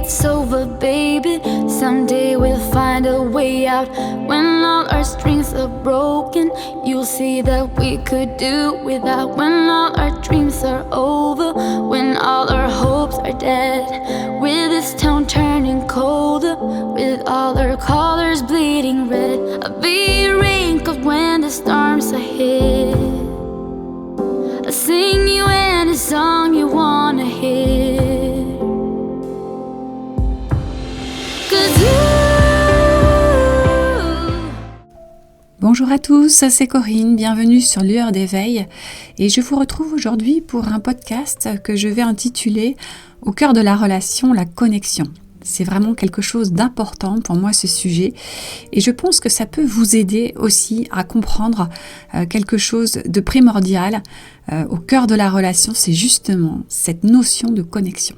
it's over, baby. Someday we'll find a way out. When all our strings are broken, you'll see that we could do without. When all our dreams are over, when all our hopes are dead, with this town turning colder, with all our colors bleeding red, I'll be wrinkled when the storms are hit. I'll sing you any song you wanna hear. Bonjour à tous, c'est Corinne, bienvenue sur Lueur d'éveil et je vous retrouve aujourd'hui pour un podcast que je vais intituler Au cœur de la relation, la connexion. C'est vraiment quelque chose d'important pour moi ce sujet et je pense que ça peut vous aider aussi à comprendre quelque chose de primordial. Au cœur de la relation, c'est justement cette notion de connexion.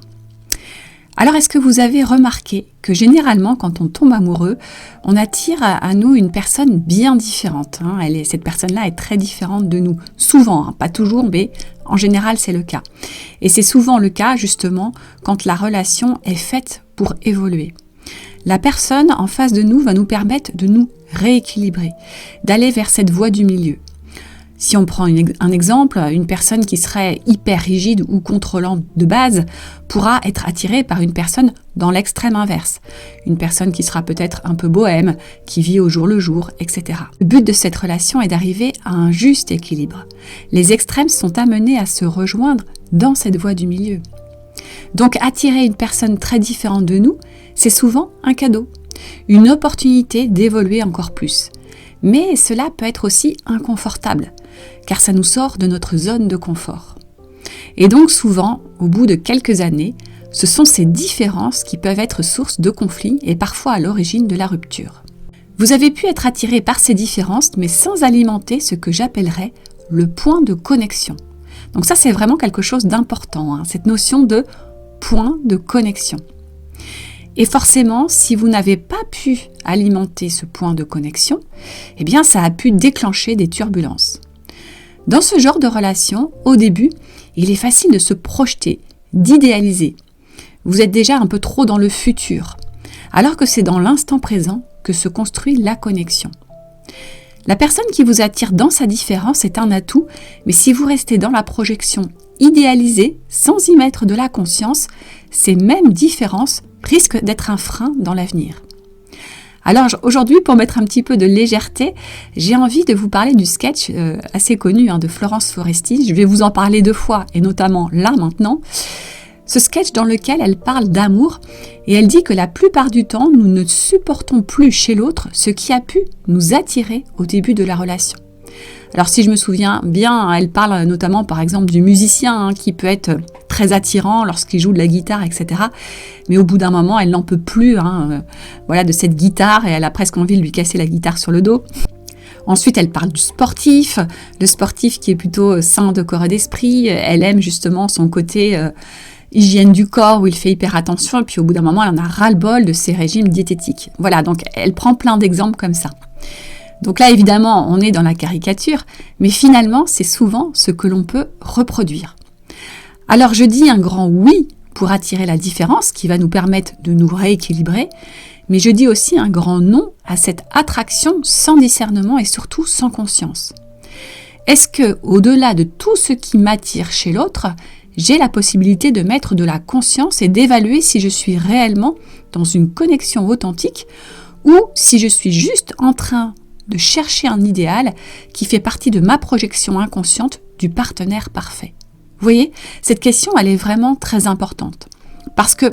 Alors, est-ce que vous avez remarqué que généralement, quand on tombe amoureux, on attire à nous une personne bien différente, hein. Cette personne-là est très différente de nous. Souvent, hein, pas toujours, mais en général, c'est le cas. Et c'est souvent le cas, justement, quand la relation est faite pour évoluer. La personne en face de nous va nous permettre de nous rééquilibrer, d'aller vers cette voie du milieu. Si on prend un exemple, une personne qui serait hyper rigide ou contrôlante de base pourra être attirée par une personne dans l'extrême inverse. Une personne qui sera peut-être un peu bohème, qui vit au jour le jour, etc. Le but de cette relation est d'arriver à un juste équilibre. Les extrêmes sont amenés à se rejoindre dans cette voie du milieu. Donc attirer une personne très différente de nous, c'est souvent un cadeau, une opportunité d'évoluer encore plus. Mais cela peut être aussi inconfortable, car ça nous sort de notre zone de confort. Et donc souvent, au bout de quelques années, ce sont ces différences qui peuvent être source de conflits et parfois à l'origine de la rupture. Vous avez pu être attiré par ces différences, mais sans alimenter ce que j'appellerais le point de connexion. Donc ça, c'est vraiment quelque chose d'important, hein, cette notion de point de connexion. Et forcément, si vous n'avez pas pu alimenter ce point de connexion, eh bien, ça a pu déclencher des turbulences. Dans ce genre de relation, au début, il est facile de se projeter, d'idéaliser. Vous êtes déjà un peu trop dans le futur, alors que c'est dans l'instant présent que se construit la connexion. La personne qui vous attire dans sa différence est un atout, mais si vous restez dans la projection idéalisée, sans y mettre de la conscience, ces mêmes différences risquent d'être un frein dans l'avenir. Alors aujourd'hui, pour mettre un petit peu de légèreté, j'ai envie de vous parler du sketch assez connu de Florence Foresti. Je vais vous en parler 2 fois, et notamment là maintenant. Ce sketch dans lequel elle parle d'amour et elle dit que la plupart du temps, nous ne supportons plus chez l'autre ce qui a pu nous attirer au début de la relation. Alors si je me souviens bien, elle parle notamment par exemple du musicien qui peut être très attirant lorsqu'il joue de la guitare, etc. Mais au bout d'un moment, elle n'en peut plus de cette guitare et elle a presque envie de lui casser la guitare sur le dos. Ensuite, elle parle du sportif, le sportif qui est plutôt sain de corps et d'esprit. Elle aime justement son côté hygiène du corps où il fait hyper attention et puis au bout d'un moment, elle en a ras-le-bol de ses régimes diététiques. Voilà, donc elle prend plein d'exemples comme ça. Donc là, évidemment, on est dans la caricature, mais finalement, c'est souvent ce que l'on peut reproduire. Alors, je dis un grand oui pour attirer la différence qui va nous permettre de nous rééquilibrer, mais je dis aussi un grand non à cette attraction sans discernement et surtout sans conscience. Est-ce que, au-delà de tout ce qui m'attire chez l'autre, j'ai la possibilité de mettre de la conscience et d'évaluer si je suis réellement dans une connexion authentique ou si je suis juste en train de chercher un idéal qui fait partie de ma projection inconsciente du partenaire parfait. Vous voyez, cette question, elle est vraiment très importante. Parce que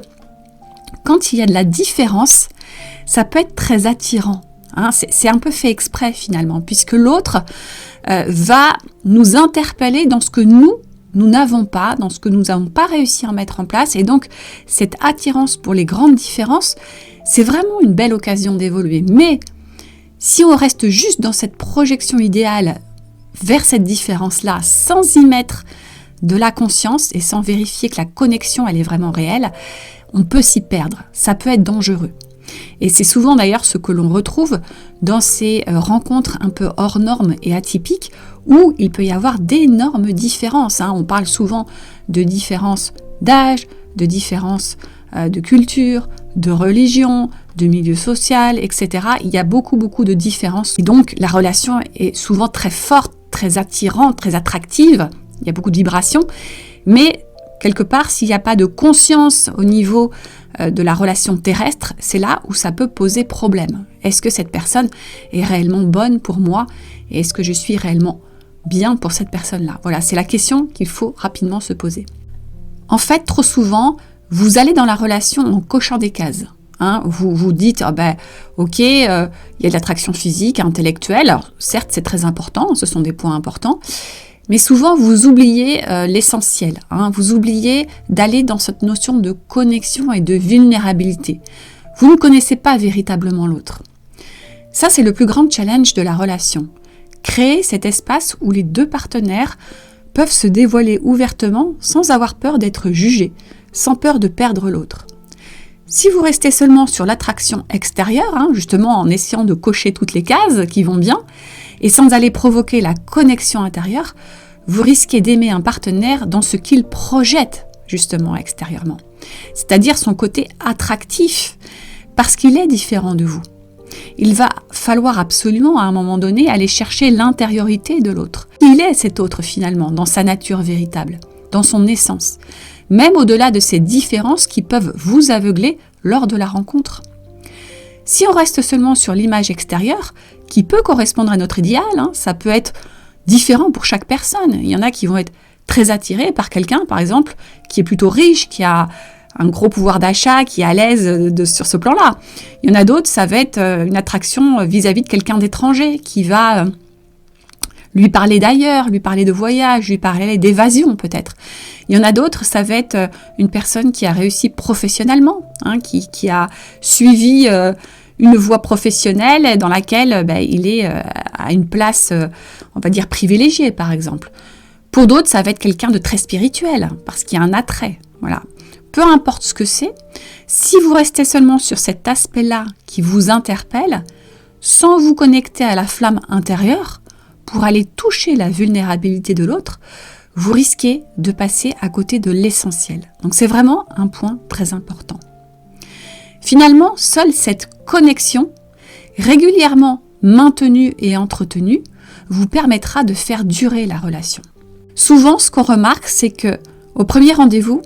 quand il y a de la différence, ça peut être très attirant. C'est un peu fait exprès finalement, puisque l'autre va nous interpeller dans ce que nous n'avons pas, dans ce que nous n'avons pas réussi à mettre en place. Et donc, cette attirance pour les grandes différences, c'est vraiment une belle occasion d'évoluer. Mais si on reste juste dans cette projection idéale vers cette différence-là, sans y mettre de la conscience et sans vérifier que la connexion elle est vraiment réelle, on peut s'y perdre. Ça peut être dangereux. Et c'est souvent d'ailleurs ce que l'on retrouve dans ces rencontres un peu hors normes et atypiques où il peut y avoir d'énormes différences. On parle souvent de différences d'âge, de différences de culture, de religion, de milieu social, etc. Il y a beaucoup de différences. Et donc, la relation est souvent très forte, très attirante, très attractive. Il y a beaucoup de vibrations. Mais, quelque part, s'il n'y a pas de conscience au niveau de la relation terrestre, c'est là où ça peut poser problème. Est-ce que cette personne est réellement bonne pour moi? Et est-ce que je suis réellement bien pour cette personne-là? Voilà, c'est la question qu'il faut rapidement se poser. En fait, trop souvent, vous allez dans la relation en cochant des cases. Vous vous dites, ok, il y a de l'attraction physique, intellectuelle. Alors, certes, c'est très important, ce sont des points importants. Mais souvent, vous oubliez l'essentiel. Vous oubliez d'aller dans cette notion de connexion et de vulnérabilité. Vous ne connaissez pas véritablement l'autre. Ça, c'est le plus grand challenge de la relation. Créer cet espace où les deux partenaires peuvent se dévoiler ouvertement sans avoir peur d'être jugés, sans peur de perdre l'autre. Si vous restez seulement sur l'attraction extérieure, justement en essayant de cocher toutes les cases qui vont bien, et sans aller provoquer la connexion intérieure, vous risquez d'aimer un partenaire dans ce qu'il projette justement extérieurement, c'est-à-dire son côté attractif, parce qu'il est différent de vous. Il va falloir absolument à un moment donné aller chercher l'intériorité de l'autre. Il est cet autre finalement, dans sa nature véritable, dans son essence, même au-delà de ces différences qui peuvent vous aveugler lors de la rencontre. Si on reste seulement sur l'image extérieure, qui peut correspondre à notre idéal, ça peut être différent pour chaque personne. Il y en a qui vont être très attirés par quelqu'un, par exemple, qui est plutôt riche, qui a un gros pouvoir d'achat, qui est à l'aise sur ce plan-là. Il y en a d'autres, ça va être une attraction vis-à-vis de quelqu'un d'étranger, qui va lui parler d'ailleurs, lui parler de voyage, lui parler d'évasion peut-être. Il y en a d'autres, ça va être une personne qui a réussi professionnellement, qui a suivi une voie professionnelle dans laquelle il est à une place, on va dire, privilégiée, par exemple. Pour d'autres, ça va être quelqu'un de très spirituel, parce qu'il y a un attrait. Voilà. Peu importe ce que c'est, si vous restez seulement sur cet aspect-là qui vous interpelle, sans vous connecter à la flamme intérieure, pour aller toucher la vulnérabilité de l'autre, vous risquez de passer à côté de l'essentiel. Donc c'est vraiment un point très important. Finalement, seule cette connexion, régulièrement maintenue et entretenue, vous permettra de faire durer la relation. Souvent, ce qu'on remarque, c'est que au premier rendez-vous,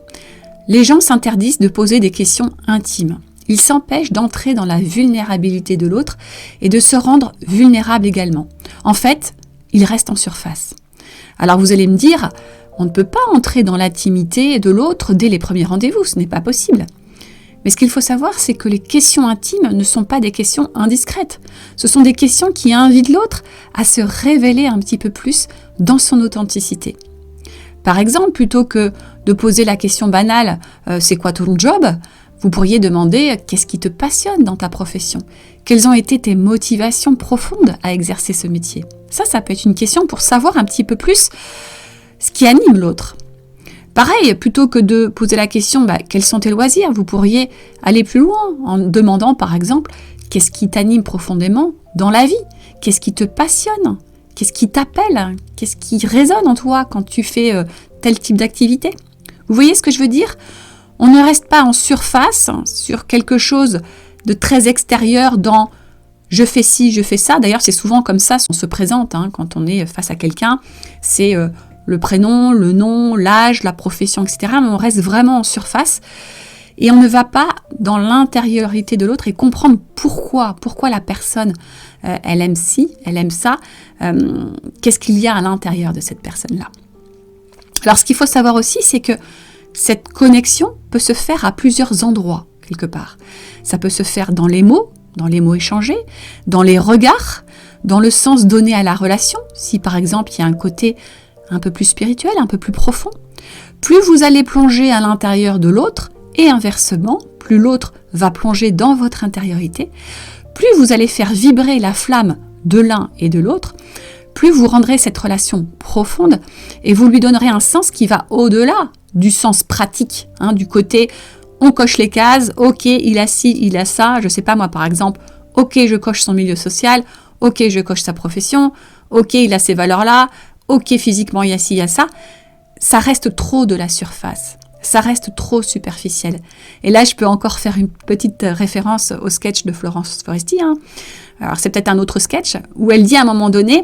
les gens s'interdisent de poser des questions intimes. Ils s'empêchent d'entrer dans la vulnérabilité de l'autre et de se rendre vulnérables également. En fait, ils restent en surface. Alors vous allez me dire, on ne peut pas entrer dans l'intimité de l'autre dès les premiers rendez-vous, ce n'est pas possible. Mais ce qu'il faut savoir, c'est que les questions intimes ne sont pas des questions indiscrètes. Ce sont des questions qui invitent l'autre à se révéler un petit peu plus dans son authenticité. Par exemple, plutôt que de poser la question banale « c'est quoi ton job ?», vous pourriez demander « qu'est-ce qui te passionne dans ta profession ? Quelles ont été tes motivations profondes à exercer ce métier ?» Ça peut être une question pour savoir un petit peu plus ce qui anime l'autre. Pareil, plutôt que de poser la question « quels sont tes loisirs ?», vous pourriez aller plus loin en demandant par exemple « qu'est-ce qui t'anime profondément dans la vie ? Qu'est-ce qui te passionne ? Qu'est-ce qui t'appelle ? Qu'est-ce qui résonne en toi quand tu fais tel type d'activité ?» Vous voyez ce que je veux dire ? On ne reste pas en surface sur quelque chose de très extérieur dans « je fais ci, je fais ça ». D'ailleurs, c'est souvent comme ça qu'on se présente quand on est face à quelqu'un. C'est le prénom, le nom, l'âge, la profession, etc. Mais on reste vraiment en surface et on ne va pas dans l'intériorité de l'autre et comprendre pourquoi la personne, elle aime ci, elle aime ça. Qu'est-ce qu'il y a à l'intérieur de cette personne-là ? Alors, ce qu'il faut savoir aussi, c'est que cette connexion peut se faire à plusieurs endroits, quelque part. Ça peut se faire dans les mots échangés, dans les regards, dans le sens donné à la relation. Si, par exemple, il y a un côté un peu plus spirituel, un peu plus profond, plus vous allez plonger à l'intérieur de l'autre, et inversement, plus l'autre va plonger dans votre intériorité, plus vous allez faire vibrer la flamme de l'un et de l'autre, plus vous rendrez cette relation profonde et vous lui donnerez un sens qui va au-delà du sens pratique, du côté on coche les cases, ok, il a ci, il a ça, je sais pas moi par exemple, ok, je coche son milieu social, ok, je coche sa profession, ok, il a ces valeurs-là, ok, physiquement il y a ci, il y a ça. Ça reste trop de la surface. Ça reste trop superficiel. Et là, je peux encore faire une petite référence au sketch de Florence Foresti. Alors, c'est peut-être un autre sketch où elle dit à un moment donné,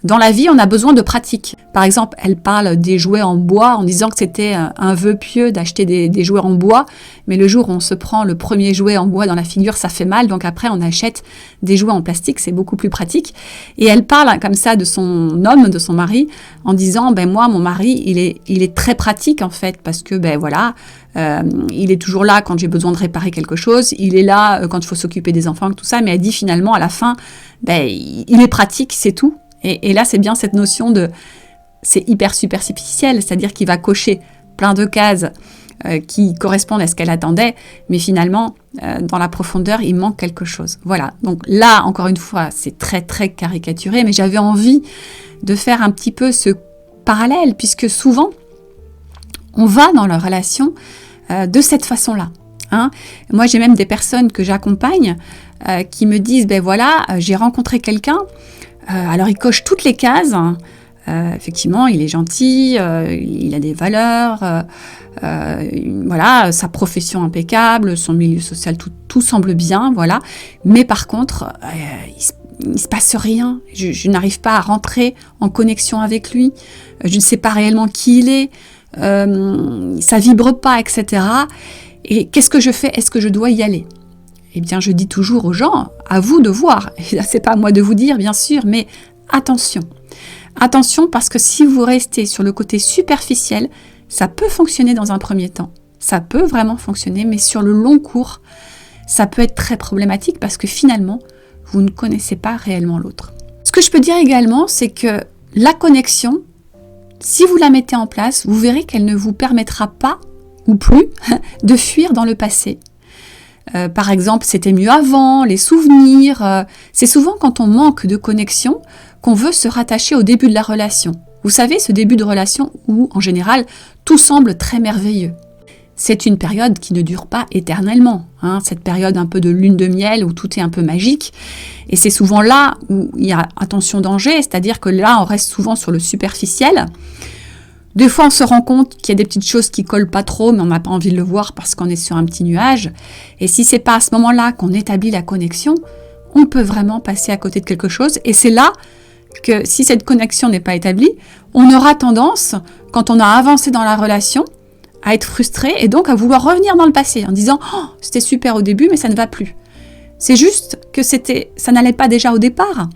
dans la vie, on a besoin de pratique. Par exemple, elle parle des jouets en bois en disant que c'était un vœu pieux d'acheter des jouets en bois. Mais le jour où on se prend le premier jouet en bois dans la figure, ça fait mal. Donc après, on achète des jouets en plastique, c'est beaucoup plus pratique. Et elle parle comme ça de son homme, de son mari, en disant, moi, mon mari, il est très pratique en fait, parce que, il est toujours là quand j'ai besoin de réparer quelque chose. Il est là quand il faut s'occuper des enfants, tout ça. Mais elle dit finalement, à la fin, il est pratique, c'est tout. Et là, c'est bien cette notion c'est hyper superficiel, c'est-à-dire qu'il va cocher plein de cases qui correspondent à ce qu'elle attendait, mais finalement, dans la profondeur, il manque quelque chose. Voilà, donc là, encore une fois, c'est très, très caricaturé, mais j'avais envie de faire un petit peu ce parallèle, puisque souvent, on va dans leur relation de cette façon-là. Moi, j'ai même des personnes que j'accompagne qui me disent, j'ai rencontré quelqu'un, alors il coche toutes les cases, effectivement il est gentil, il a des valeurs, sa profession impeccable, son milieu social, tout semble bien, voilà. Mais par contre, il se passe rien, je n'arrive pas à rentrer en connexion avec lui, je ne sais pas réellement qui il est, ça vibre pas, etc. Et qu'est-ce que je fais? Est-ce que je dois y aller? Eh bien, je dis toujours aux gens, à vous de voir. Et là, c'est pas à moi de vous dire, bien sûr, mais attention. Attention, parce que si vous restez sur le côté superficiel, ça peut fonctionner dans un premier temps. Ça peut vraiment fonctionner, mais sur le long cours, ça peut être très problématique parce que finalement, vous ne connaissez pas réellement l'autre. Ce que je peux dire également, c'est que la connexion, si vous la mettez en place, vous verrez qu'elle ne vous permettra pas, ou plus, de fuir dans le passé. Par exemple, c'était mieux avant, les souvenirs. C'est souvent quand on manque de connexion qu'on veut se rattacher au début de la relation. Vous savez, ce début de relation où, en général, tout semble très merveilleux. C'est une période qui ne dure pas éternellement. Cette période un peu de lune de miel où tout est un peu magique. Et c'est souvent là où il y a attention danger, c'est-à-dire que là, on reste souvent sur le superficiel. Des fois, on se rend compte qu'il y a des petites choses qui collent pas trop, mais on n'a pas envie de le voir parce qu'on est sur un petit nuage. Et si c'est pas à ce moment-là qu'on établit la connexion, on peut vraiment passer à côté de quelque chose. Et c'est là que si cette connexion n'est pas établie, on aura tendance, quand on a avancé dans la relation, à être frustré et donc à vouloir revenir dans le passé en disant « Oh, c'était super au début, mais ça ne va plus ». C'est juste que ça n'allait pas déjà au départ,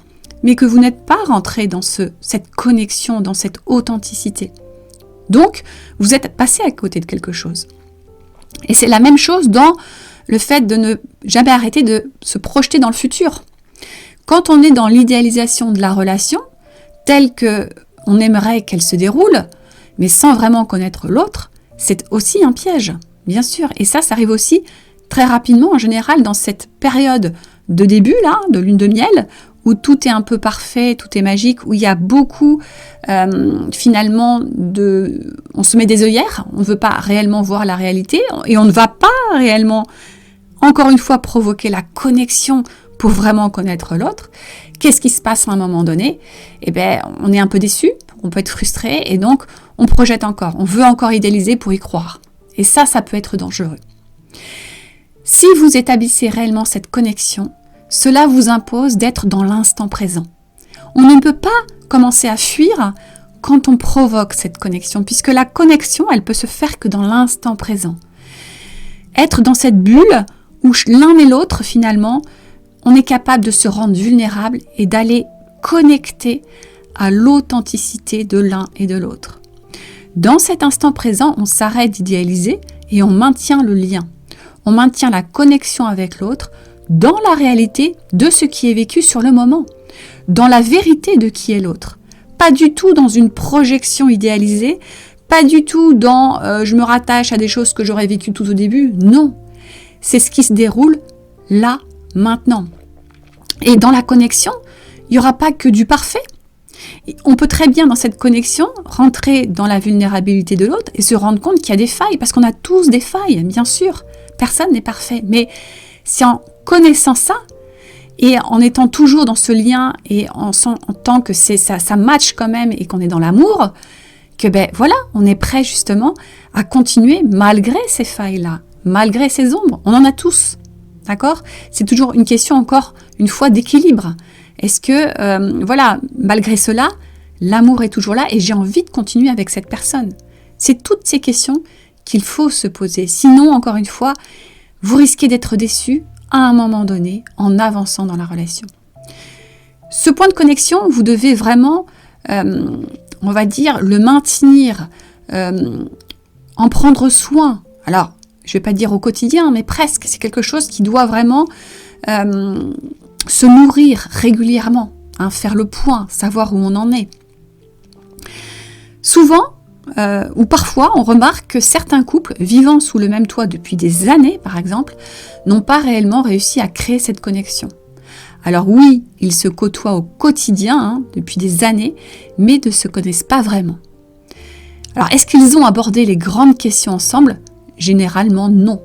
mais que vous n'êtes pas rentré dans cette connexion, dans cette authenticité. Donc, vous êtes passé à côté de quelque chose. Et c'est la même chose dans le fait de ne jamais arrêter de se projeter dans le futur. Quand on est dans l'idéalisation de la relation, telle qu'on aimerait qu'elle se déroule, mais sans vraiment connaître l'autre, c'est aussi un piège, bien sûr. Et ça arrive aussi très rapidement, en général, dans cette période de début, là, de lune de miel, où tout est un peu parfait, tout est magique, où il y a beaucoup, finalement, on se met des œillères, on ne veut pas réellement voir la réalité, et on ne va pas réellement, encore une fois, provoquer la connexion pour vraiment connaître l'autre. Qu'est-ce qui se passe à un moment donné? Eh bien, on est un peu déçu, on peut être frustré, et donc, on projette encore, on veut encore idéaliser pour y croire. Et ça peut être dangereux. Si vous établissez réellement cette connexion, cela vous impose d'être dans l'instant présent. On ne peut pas commencer à fuir quand on provoque cette connexion, puisque la connexion, elle peut se faire que dans l'instant présent. Être dans cette bulle où l'un et l'autre, finalement, on est capable de se rendre vulnérable et d'aller connecter à l'authenticité de l'un et de l'autre. Dans cet instant présent, on s'arrête d'idéaliser et on maintient le lien. On maintient la connexion avec l'autre dans la réalité de ce qui est vécu sur le moment, dans la vérité de qui est l'autre. Pas du tout dans une projection idéalisée, pas du tout dans je me rattache à des choses que j'aurais vécues tout au début. Non, c'est ce qui se déroule là, maintenant. Et dans la connexion, il n'y aura pas que du parfait. On peut très bien dans cette connexion rentrer dans la vulnérabilité de l'autre et se rendre compte qu'il y a des failles, parce qu'on a tous des failles, bien sûr. Personne n'est parfait, mais c'est en connaissant ça et en étant toujours dans ce lien et en tant que ça match quand même et qu'on est dans l'amour, que voilà, on est prêt justement à continuer malgré ces failles-là, malgré ces ombres. On en a tous, d'accord ? C'est toujours une question, encore une fois, d'équilibre. Est-ce que, malgré cela, l'amour est toujours là et j'ai envie de continuer avec cette personne ? C'est toutes ces questions qu'il faut se poser. Sinon, encore une fois, vous risquez d'être déçu à un moment donné en avançant dans la relation. Ce point de connexion, vous devez vraiment, on va dire, le maintenir, en prendre soin. Alors, je ne vais pas dire au quotidien, mais presque. C'est quelque chose qui doit vraiment se nourrir régulièrement, faire le point, savoir où on en est. Souvent, ou parfois, on remarque que certains couples, vivant sous le même toit depuis des années, par exemple, n'ont pas réellement réussi à créer cette connexion. Alors oui, ils se côtoient au quotidien, depuis des années, mais ne se connaissent pas vraiment. Alors, est-ce qu'ils ont abordé les grandes questions ensemble ? Généralement, non.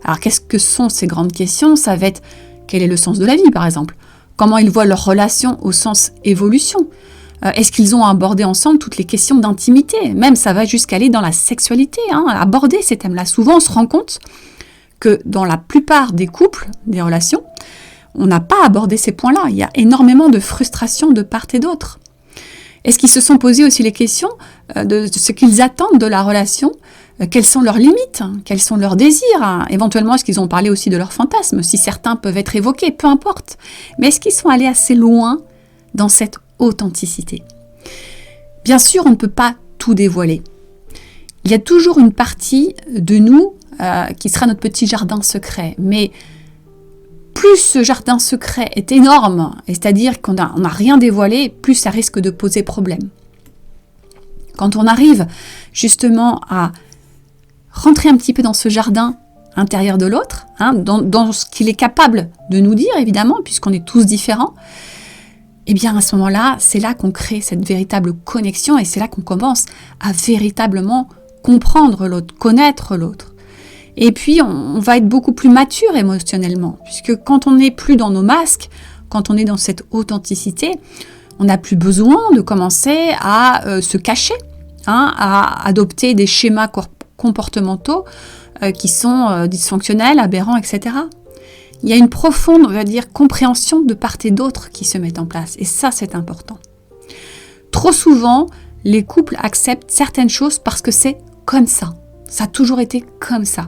Alors, qu'est-ce que sont ces grandes questions ? Ça va être, quel est le sens de la vie, par exemple ? Comment ils voient leur relation au sens évolution ? Est-ce qu'ils ont abordé ensemble toutes les questions d'intimité ? Même, ça va jusqu'à aller dans la sexualité, aborder ces thèmes-là. Souvent, on se rend compte que dans la plupart des couples, des relations, on n'a pas abordé ces points-là. Il y a énormément de frustration de part et d'autre. Est-ce qu'ils se sont posés aussi les questions de ce qu'ils attendent de la relation ? Quelles sont leurs limites ? Quels sont leurs désirs ? Éventuellement, est-ce qu'ils ont parlé aussi de leurs fantasmes ? Si certains peuvent être évoqués, peu importe. Mais est-ce qu'ils sont allés assez loin dans cette authenticité ? Bien sûr, on ne peut pas tout dévoiler. Il y a toujours une partie de nous qui sera notre petit jardin secret. Mais plus ce jardin secret est énorme, c'est-à-dire qu'on n'a rien dévoilé, plus ça risque de poser problème. Quand on arrive justement à rentrer un petit peu dans ce jardin intérieur de l'autre, dans ce qu'il est capable de nous dire, évidemment, puisqu'on est tous différents, eh bien à ce moment-là, c'est là qu'on crée cette véritable connexion et c'est là qu'on commence à véritablement comprendre l'autre, connaître l'autre. Et puis, on va être beaucoup plus mature émotionnellement, puisque quand on n'est plus dans nos masques, quand on est dans cette authenticité, on n'a plus besoin de commencer à se cacher, à adopter des schémas comportementaux qui sont dysfonctionnels, aberrants, etc. Il y a une profonde, on va dire, compréhension de part et d'autre qui se met en place. Et ça, c'est important. Trop souvent, les couples acceptent certaines choses parce que c'est comme ça. Ça a toujours été comme ça.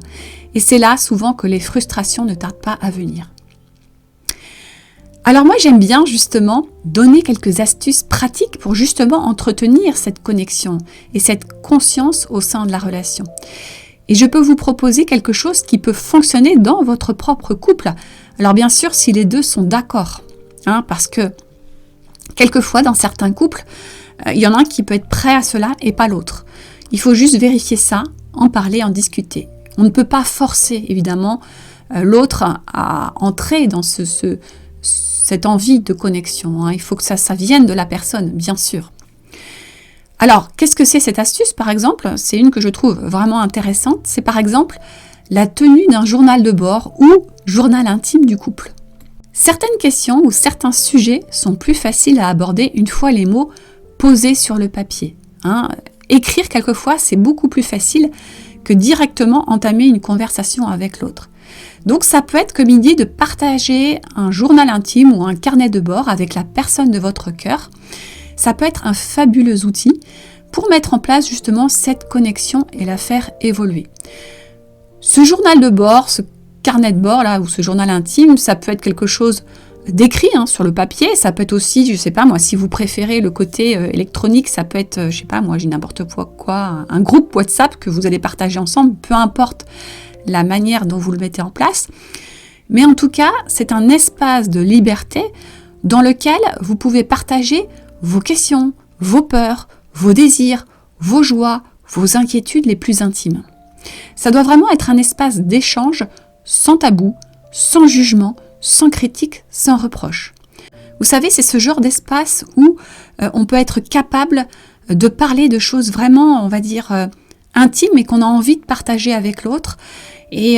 Et c'est là, souvent, que les frustrations ne tardent pas à venir. Alors moi, j'aime bien, justement, donner quelques astuces pratiques pour, justement, entretenir cette connexion et cette conscience au sein de la relation. Et je peux vous proposer quelque chose qui peut fonctionner dans votre propre couple. Alors bien sûr, si les deux sont d'accord. Parce que, quelquefois, dans certains couples, il y en a un qui peut être prêt à cela et pas l'autre. Il faut juste vérifier ça, en parler, en discuter. On ne peut pas forcer, évidemment, l'autre à entrer dans cette envie de connexion. Il faut que ça vienne de la personne, bien sûr. Alors, qu'est-ce que c'est cette astuce, par exemple ? C'est une que je trouve vraiment intéressante. C'est par exemple la tenue d'un journal de bord ou journal intime du couple. Certaines questions ou certains sujets sont plus faciles à aborder une fois les mots posés sur le papier. Écrire, quelquefois, c'est beaucoup plus facile que directement entamer une conversation avec l'autre. Donc, ça peut être comme idée de partager un journal intime ou un carnet de bord avec la personne de votre cœur. Ça peut être un fabuleux outil pour mettre en place justement cette connexion et la faire évoluer. Ce journal de bord, ce carnet de bord là, ou ce journal intime, ça peut être quelque chose d'écrit sur le papier, ça peut être aussi, je sais pas moi, si vous préférez le côté électronique, ça peut être, je sais pas moi, j'ai n'importe quoi, un groupe WhatsApp que vous allez partager ensemble, peu importe la manière dont vous le mettez en place. Mais en tout cas, c'est un espace de liberté dans lequel vous pouvez partager vos questions, vos peurs, vos désirs, vos joies, vos inquiétudes les plus intimes. Ça doit vraiment être un espace d'échange sans tabou, sans jugement, sans critique, sans reproche. Vous savez, c'est ce genre d'espace où on peut être capable de parler de choses vraiment, on va dire, intimes et qu'on a envie de partager avec l'autre. Et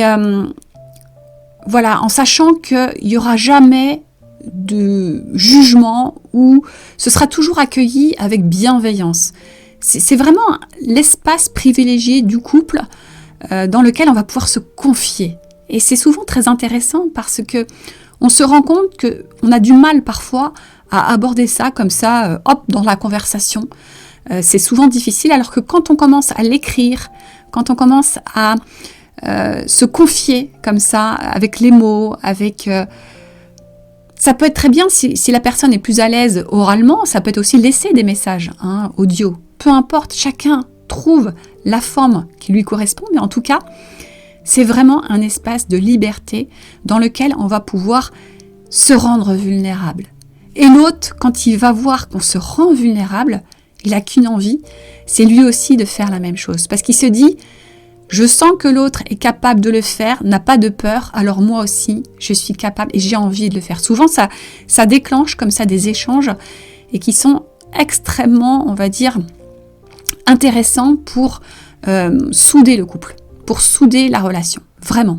voilà, en sachant qu'il n'y aura jamais de jugement ou ce sera toujours accueilli avec bienveillance. C'est vraiment l'espace privilégié du couple dans lequel on va pouvoir se confier. Et c'est souvent très intéressant parce que on se rend compte qu'on a du mal parfois à aborder ça comme ça, dans la conversation. C'est souvent difficile, alors que quand on commence à l'écrire, quand on commence à se confier comme ça, avec les mots, ça peut être très bien si la personne est plus à l'aise oralement, ça peut être aussi laisser des messages audio. Peu importe, chacun trouve la forme qui lui correspond, mais en tout cas, c'est vraiment un espace de liberté dans lequel on va pouvoir se rendre vulnérable. Et l'autre, quand il va voir qu'on se rend vulnérable, il n'a qu'une envie, c'est lui aussi de faire la même chose. Parce qu'il se dit, je sens que l'autre est capable de le faire, n'a pas de peur, alors moi aussi, je suis capable et j'ai envie de le faire. Souvent, ça déclenche comme ça des échanges et qui sont extrêmement, on va dire, intéressants pour souder le couple, pour souder la relation, vraiment.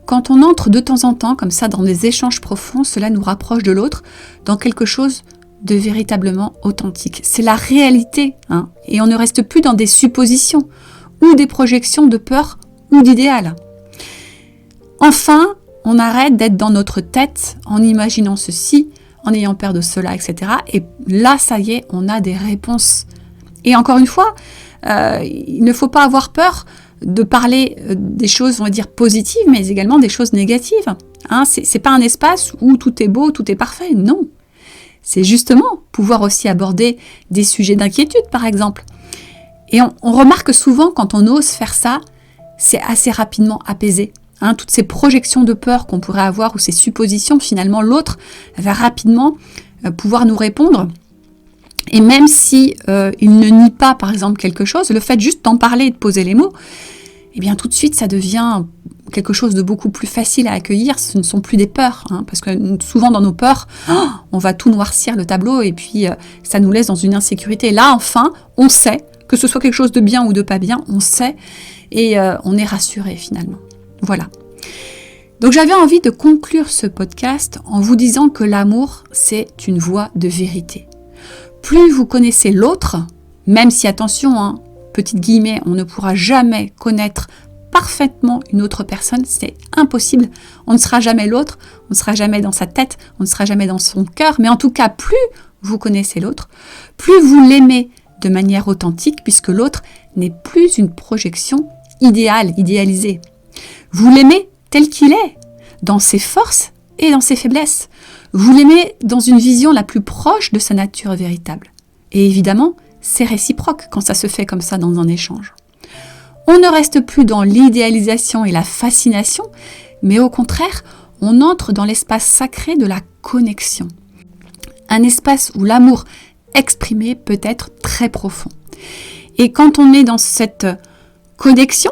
Quand on entre de temps en temps comme ça dans des échanges profonds, cela nous rapproche de l'autre dans quelque chose de véritablement authentique. C'est la réalité, et on ne reste plus dans des suppositions ou des projections de peur ou d'idéal. Enfin, on arrête d'être dans notre tête en imaginant ceci, en ayant peur de cela, etc. Et là, ça y est, on a des réponses. Et encore une fois, il ne faut pas avoir peur de parler des choses, on va dire, positives, mais également des choses négatives. C'est pas un espace où tout est beau, tout est parfait, non. C'est justement pouvoir aussi aborder des sujets d'inquiétude, par exemple. Et on remarque souvent, quand on ose faire ça, c'est assez rapidement apaisé. Toutes ces projections de peur qu'on pourrait avoir, ou ces suppositions, finalement, l'autre va rapidement pouvoir nous répondre. Et même si il ne nie pas, par exemple, quelque chose, le fait juste d'en parler et de poser les mots, eh bien, tout de suite, ça devient quelque chose de beaucoup plus facile à accueillir. Ce ne sont plus des peurs, parce que souvent, dans nos peurs, on va tout noircir le tableau et puis ça nous laisse dans une insécurité. Là, enfin, on sait, que ce soit quelque chose de bien ou de pas bien, on sait et on est rassuré finalement. Voilà. Donc, j'avais envie de conclure ce podcast en vous disant que l'amour, c'est une voie de vérité. Plus vous connaissez l'autre, même si, attention, petite guillemets, on ne pourra jamais connaître parfaitement une autre personne, c'est impossible. On ne sera jamais l'autre, on ne sera jamais dans sa tête, on ne sera jamais dans son cœur, mais en tout cas, plus vous connaissez l'autre, plus vous l'aimez de manière authentique, puisque l'autre n'est plus une projection idéale, idéalisée. Vous l'aimez tel qu'il est, dans ses forces et dans ses faiblesses. Vous l'aimez dans une vision la plus proche de sa nature véritable. Et évidemment, c'est réciproque quand ça se fait comme ça dans un échange. On ne reste plus dans l'idéalisation et la fascination, mais au contraire, on entre dans l'espace sacré de la connexion. Un espace où l'amour exprimé peut être très profond. Et quand on est dans cette connexion,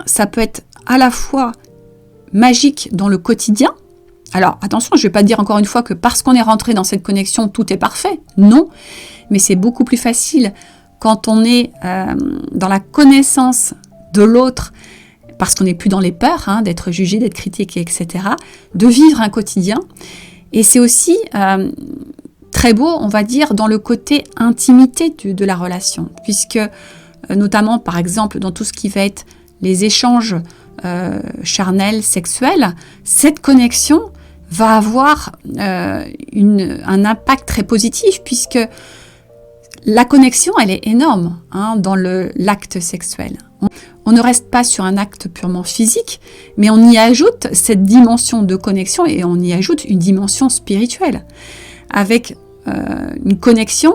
ça peut être à la fois magique dans le quotidien. Alors attention, je ne vais pas dire encore une fois que parce qu'on est rentré dans cette connexion, tout est parfait. Non, mais c'est beaucoup plus facile quand on est dans la connaissance de l'autre, parce qu'on n'est plus dans les peurs, d'être jugé, d'être critiqué, etc., de vivre un quotidien. Et c'est aussi très beau, on va dire, dans le côté intimité de la relation, puisque notamment, par exemple, dans tout ce qui va être les échanges charnels, sexuels, cette connexion va avoir un impact très positif, puisque la connexion, elle est énorme dans l'acte sexuel. On ne reste pas sur un acte purement physique, mais on y ajoute cette dimension de connexion et on y ajoute une dimension spirituelle, avec une connexion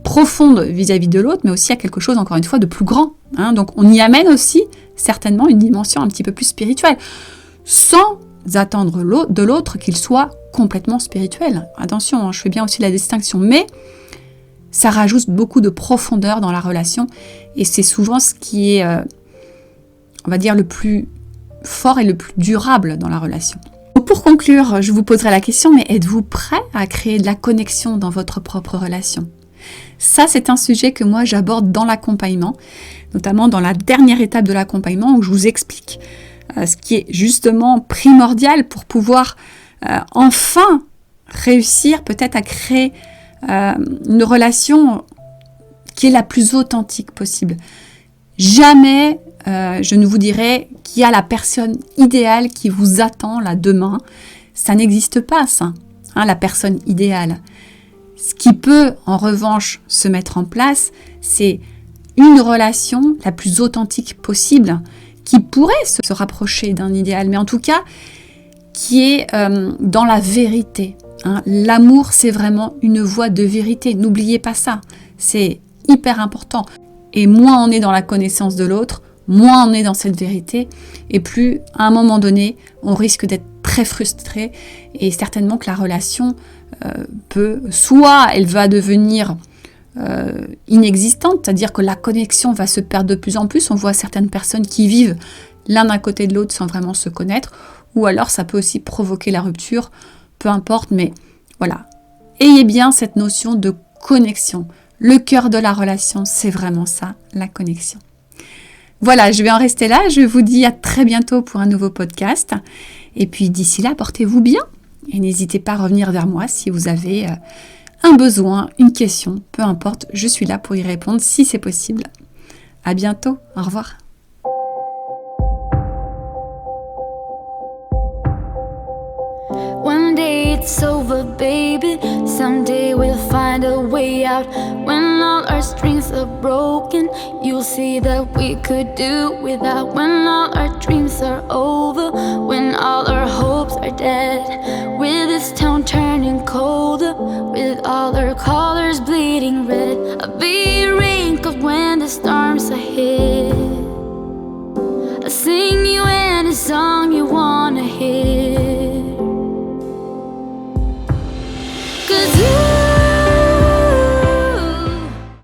profonde vis-à-vis de l'autre, mais aussi à quelque chose, encore une fois, de plus grand. Donc on y amène aussi certainement une dimension un petit peu plus spirituelle, sans attendre de l'autre qu'il soit complètement spirituel. Attention, je fais bien aussi la distinction, mais ça rajoute beaucoup de profondeur dans la relation et c'est souvent ce qui est, on va dire, le plus fort et le plus durable dans la relation. Donc pour conclure, je vous poserai la question, mais êtes-vous prêt à créer de la connexion dans votre propre relation ? Ça, c'est un sujet que moi j'aborde dans l'accompagnement, notamment dans la dernière étape de l'accompagnement où je vous explique ce qui est justement primordial pour pouvoir enfin réussir peut-être à créer une relation qui est la plus authentique possible. Jamais je ne vous dirai qu'il y a la personne idéale qui vous attend là demain. Ça n'existe pas, ça, hein, la personne idéale. Ce qui peut, en revanche, se mettre en place, c'est une relation la plus authentique possible, qui pourrait se rapprocher d'un idéal, mais en tout cas, qui est dans la vérité. Hein. L'amour, c'est vraiment une voie de vérité. N'oubliez pas ça. C'est hyper important. Et moins on est dans la connaissance de l'autre, moins on est dans cette vérité, et plus, à un moment donné, on risque d'être très frustré, et certainement que la relation peut, soit elle va devenir inexistante, c'est-à-dire que la connexion va se perdre de plus en plus. On voit certaines personnes qui vivent l'un à côté de l'autre sans vraiment se connaître, ou alors ça peut aussi provoquer la rupture, peu importe, mais voilà. Ayez bien cette notion de connexion. Le cœur de la relation, c'est vraiment ça, la connexion. Voilà, je vais en rester là. Je vous dis à très bientôt pour un nouveau podcast. Et puis d'ici là, portez-vous bien. Et n'hésitez pas à revenir vers moi si vous avez un besoin, une question, peu importe. Je suis là pour y répondre si c'est possible. À bientôt. Au revoir. One day it's over, baby. Someday we'll find a way out. When all our strings are broken, you'll see that we could do without. When all our dreams are over, when all our hopes are dead, with this town turning colder, with all our colors bleeding red, I'll be wrinkled when the storms are hit.